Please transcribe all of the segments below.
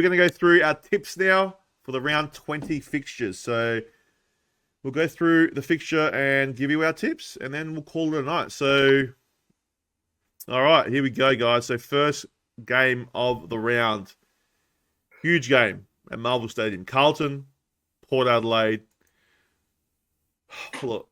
we're going to go through our tips now for the round 20 fixtures. So we'll go through the fixture and give you our tips, and then we'll call it a night. So, all right, here we go, guys. So first game of the round. Huge game at Marvel Stadium. Carlton, Port Adelaide. Look,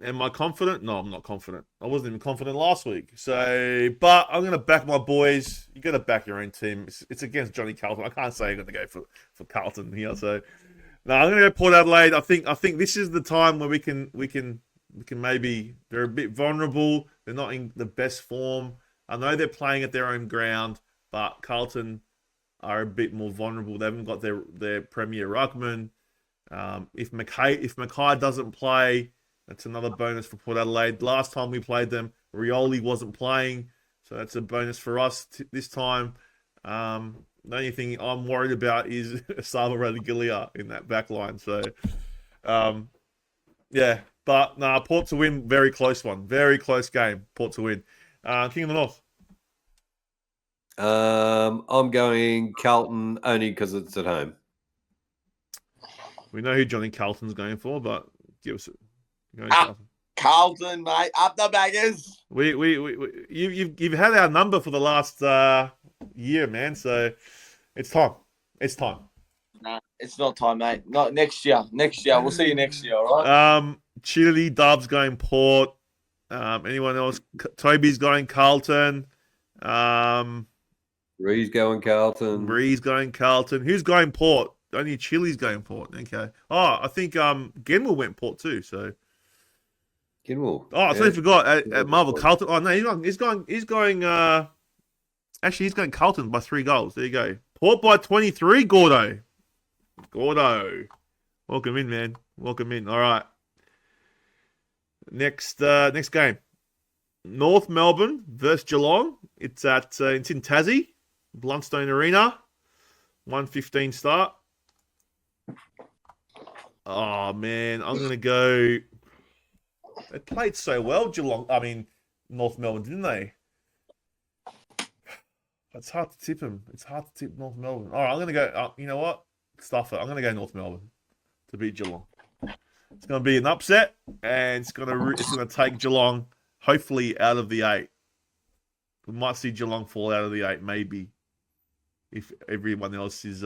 am I confident? No, I'm not confident. I wasn't even confident last week. So, but I'm going to back my boys. You got to back your own team. It's against Johnny Carlton. I can't say I'm going to go for Carlton here. So, no, I'm going to go Port Adelaide. I think this is the time where we can maybe, they're a bit vulnerable. They're not in the best form. I know they're playing at their own ground, but Carlton are a bit more vulnerable. They haven't got their premier ruckman. If Mackay doesn't play, that's another bonus for Port Adelaide. Last time we played them, Rioli wasn't playing, so that's a bonus for us this time. The only thing I'm worried about is Sava Radigilia in that back line. So, yeah. But, Port to win, very close one. Very close game, Port to win. King of the North. I'm going Carlton only because it's at home. We know who Johnny Carlton's going for, but give us Carlton, mate, up the baggers. You've had our number for the last year, man. So it's time. It's time. Nah, it's not time, mate. Not next year. Next year, we'll see you next year. All right. Chili Dub's going Port. Anyone else? Toby's going Carlton. Ree's going Carlton. Going Carlton. Who's going Port? Only Chili's going Port. Okay. Oh, I think Genwell went Port too. So Genwell. Oh, I totally forgot at Marvel Carlton. Oh no, he's going. Actually, he's going Carlton by 3 goals. There you go. Port by 23. Gordo. Welcome in, man. Welcome in. All right. Next game. North Melbourne versus Geelong. It's in Tassie, Bluntstone Arena. 1:15 start. Oh man, I'm gonna go. They played so well, North Melbourne, didn't they? It's hard to tip them. It's hard to tip North Melbourne. All right, I'm gonna go. You know what? Stuff it. I'm gonna go North Melbourne to beat Geelong. It's gonna be an upset, and it's gonna take Geelong hopefully out of the 8. We might see Geelong fall out of the 8, maybe, if everyone else is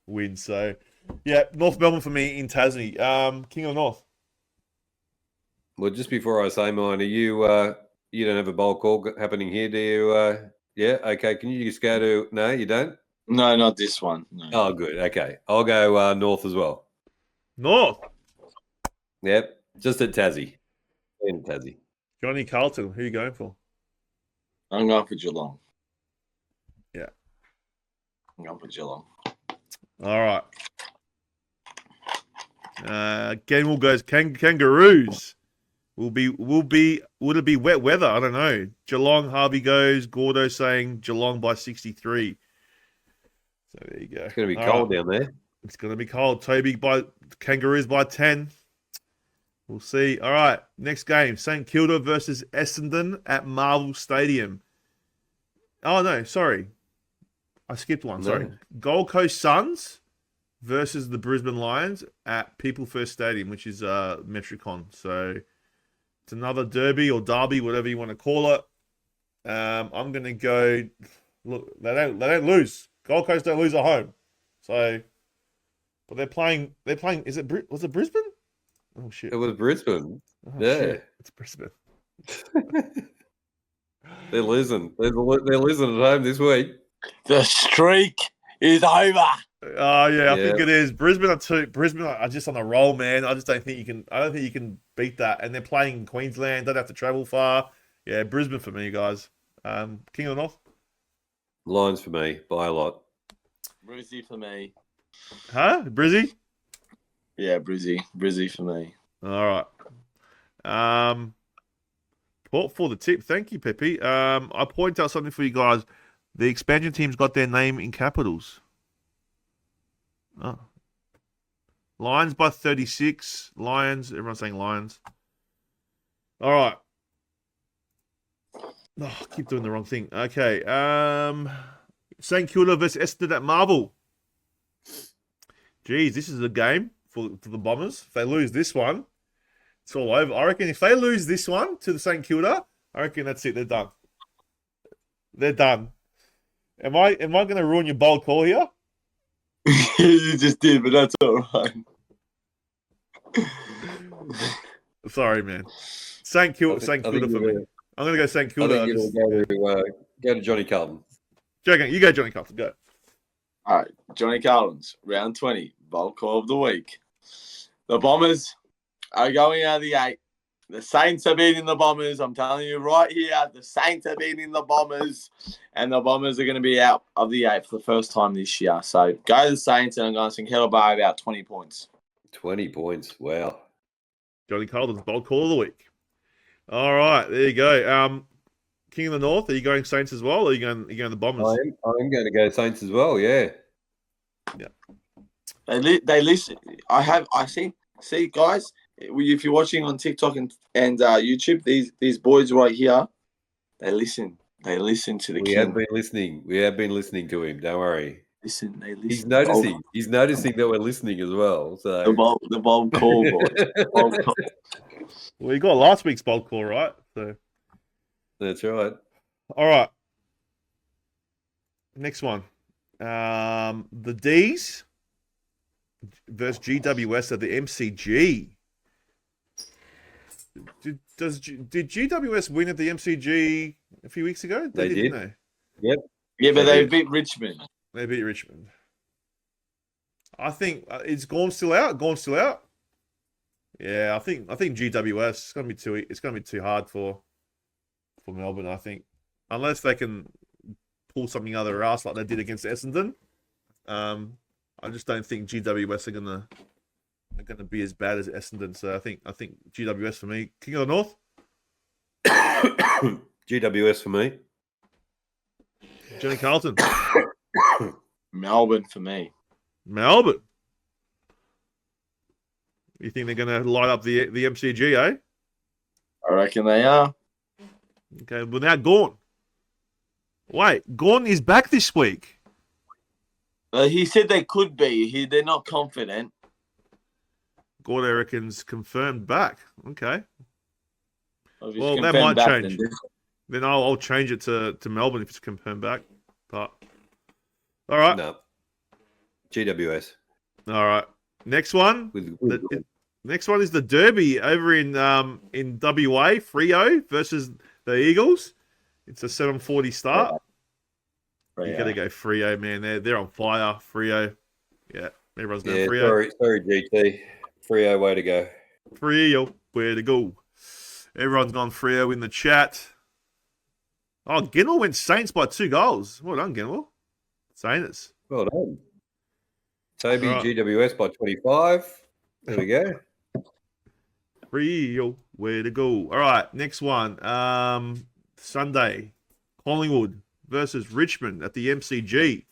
wins. So, yeah, North Melbourne for me in Tassie. King of the North. Well, just before I say mine, are you don't have a bowl call happening here, do you? Yeah, okay. Can you just go to? No, you don't. No, not this one. No. Oh, good. Okay, I'll go North as well. North. Yep, just at Tassie. In Tassie. Johnny Carlton, who are you going for? I'm going for Geelong. Yeah. I'm going for Geelong. All right. Genwell goes Kangaroos. Would it be wet weather? I don't know. Geelong, Harvey goes. Gordo saying Geelong by 63. So there you go. It's going to be cold down there. It's going to be cold. Toby by Kangaroos by 10. We'll see. All right. Next game. St Kilda versus Essendon at Marvel Stadium. Oh, no. Sorry. I skipped one. Sorry. No. Gold Coast Suns versus the Brisbane Lions at People First Stadium, which is Metricon. So it's another derby or derby, whatever you want to call it. I'm going to go. Look, they don't lose. Gold Coast don't lose at home. So, but they're playing. Was it Brisbane? Oh shit! It was Brisbane. Oh, yeah, shit. It's Brisbane. They're losing. They're losing at home this week. The streak is over. Oh yeah, I think it is. Brisbane are just on a roll, man. I just don't think you can. I don't think you can beat that. And they're playing in Queensland. Don't have to travel far. Yeah, Brisbane for me, guys. King of the North. Lions for me by a lot. Brizzy for me. Huh? Brizzy? Yeah, Brizzy for me. All right. Port for the tip. Thank you, Pepe. I point out something for you guys. The expansion team's got their name in capitals. Oh. Lions by 36. Lions. Everyone's saying Lions. All right. Oh, I keep doing the wrong thing. Okay. St Kilda versus Essendon at Marvel. Geez, this is a game for the Bombers. If they lose this one, it's all over. I reckon if they lose this one to the St Kilda, I reckon that's it. They're done. They're done. Am I going to ruin your bold call here? You just did, but that's all right. Sorry, man. St Kilda for me. I'm going to go St Kilda. I think you'll go to Johnny Carlton. Joking. You go, Johnny Carlton. Go. All right, Johnny Carlton's round 20, bold call of the week. The Bombers are going out of the 8. The Saints are beating the Bombers. I'm telling you right here, the Saints are beating the Bombers, and the Bombers are going to be out of the 8 for the first time this year. So go to the Saints, and I'm going to St Kilda by about 20 points. 20 points. Wow. Johnny Carlton's bold call of the week. All right, there you go. King of the North, are you going Saints as well, or are you going the Bombers? I'm going to go Saints as well, yeah. Yeah. They listen. I see guys, if you're watching on TikTok and YouTube, these boys right here, they listen. They listen to the We King. have been listening. We have been listening to him. Don't worry. Listen. He's noticing. He's noticing that we're listening as well. So the bold call, boys. Bold call. Well, you got last week's bold call, right? So that's right. all right. Next one. The D's versus GWS at the MCG. Did GWS win at the MCG a few weeks ago? They did. They? Yep. Yeah, but they beat Richmond. They beat Richmond. I think is Gorm still out? Gorm's still out. Yeah, I think GWS. It's gonna be too hard for Melbourne. I think unless they can pull something out of their ass like they did against Essendon. I just don't think GWS are gonna be as bad as Essendon. So I think GWS for me. King of the North. GWS for me. Johnny Carlton. Melbourne for me. Melbourne. You think they're gonna light up the MCG, eh? I reckon they are. Okay, well now Gorn. Wait, Gorn is back this week. He said they could be. They're not confident. Gorn, I reckon's confirmed back. Okay. Well, that confirmed might change. Then I'll change it to Melbourne if it's confirmed back. But all right. No. GWS. All right. Next one. Next one is the Derby over in WA, Freo versus the Eagles. It's a 7:40 start. You gotta go Freo, man. They're on fire. Freo. Yeah, everyone's going Freo. Sorry, GT. Freo, way to go. Freo, where to go? Everyone's gone Freo in the chat. Oh, Genel went Saints by 2 goals. Well done, Genel. Saints. Well done. Toby, Right. GWS by 25. There we go. Freo, where to go? All right, next one. Sunday, Collingwood versus Richmond at the MCG.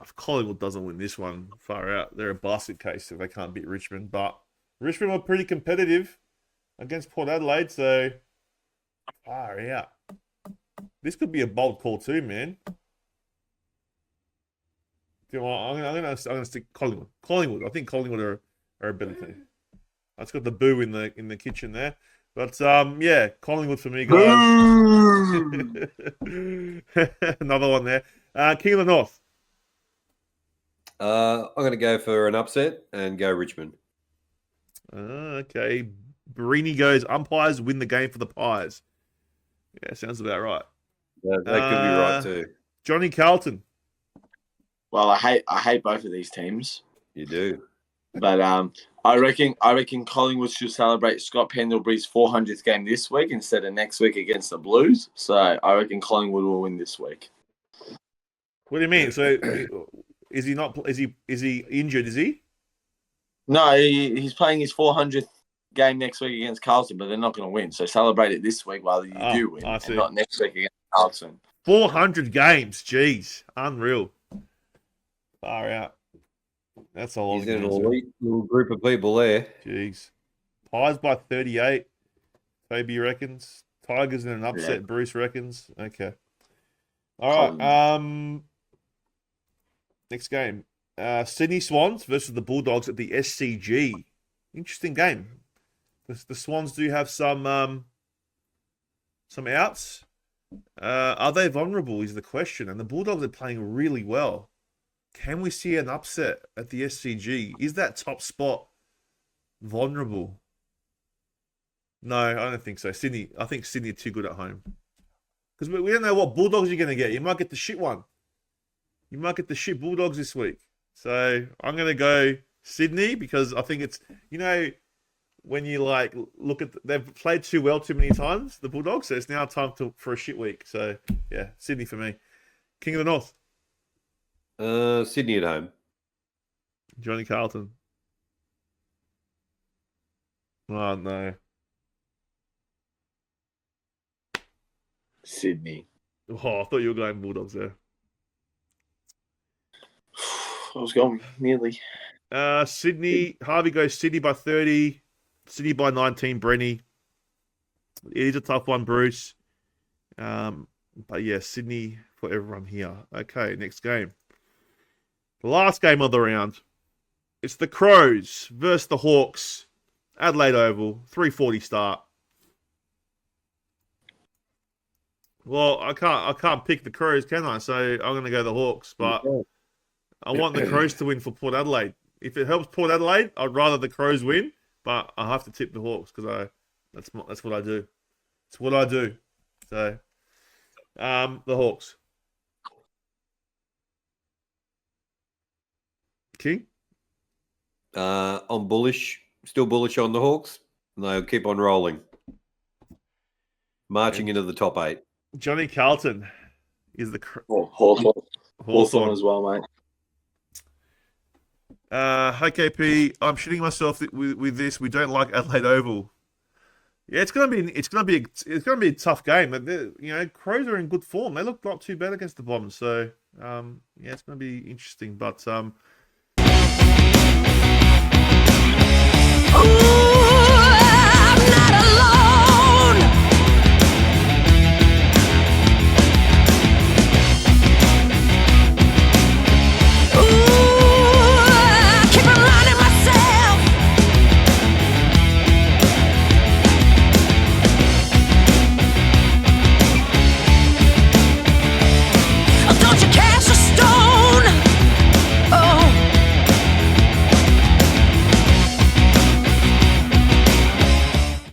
If Collingwood doesn't win this one, far out. They're a basket case if they can't beat Richmond. But Richmond were pretty competitive against Port Adelaide, so far out. This could be a bold call too, man. I'm gonna stick Collingwood. Collingwood. I think Collingwood are a better team. That's got the boo in the kitchen there. But yeah, Collingwood for me, guys. Another one there. King of the North. I'm going to go for an upset and go Richmond. Okay. Barini goes, umpires win the game for the Pies. Yeah, sounds about right. That could be right too. Johnny Carlton. Well, I hate both of these teams. You do. But I reckon Collingwood should celebrate Scott Pendlebury's 400th game this week instead of next week against the Blues. So I reckon Collingwood will win this week. What do you mean? So is he not? Is he injured? Is he? No, he's playing his 400th game next week against Carlton, but they're not going to win. So celebrate it this week while you do win, and not next week against Carlton. 400 games, jeez, unreal. Far out. That's a lot. He's got an elite little group of people there. Jeez. Pies by 38. Toby reckons. Tigers in an upset, yeah. Bruce reckons. Okay. All right. Next game. Sydney Swans versus the Bulldogs at the SCG. Interesting game. The Swans do have some outs. Are they vulnerable is the question. And the Bulldogs are playing really well. Can we see an upset at the SCG? Is that top spot vulnerable? No, I don't think so. I think Sydney are too good at home. Because we don't know what Bulldogs you're going to get. You might get the shit one. You might get the shit Bulldogs this week. So I'm going to go Sydney because I think it's, when you look at, they've played too well too many times, the Bulldogs. So it's now time for a shit week. So yeah, Sydney for me. King of the North. Sydney at home. Johnny Carlton. Oh, no. Sydney. Oh, I thought you were going Bulldogs there. I was going nearly. Sydney. Harvey goes Sydney by 30. Sydney by 19, Brenny. It is a tough one, Bruce. But yeah, Sydney for everyone here. Okay, next game. The last game of the round. It's the Crows versus the Hawks. Adelaide Oval, 3:40 start. Well, I can't pick the Crows, can I? So I'm going to go the Hawks, but I want the Crows to win for Port Adelaide. If it helps Port Adelaide, I'd rather the Crows win, but I have to tip the Hawks because that's what I do. It's what I do. So, the Hawks. King? I'm bullish. Still bullish on the Hawks. And they'll keep on rolling. Marching into the top 8. Johnny Carlton is the Hawthorn as well, mate. KP, I'm shitting myself with this. We don't like Adelaide Oval. Yeah, it's gonna be a tough game. But Crows are in good form. They look not too bad against the Bombers. So yeah, it's gonna be interesting. But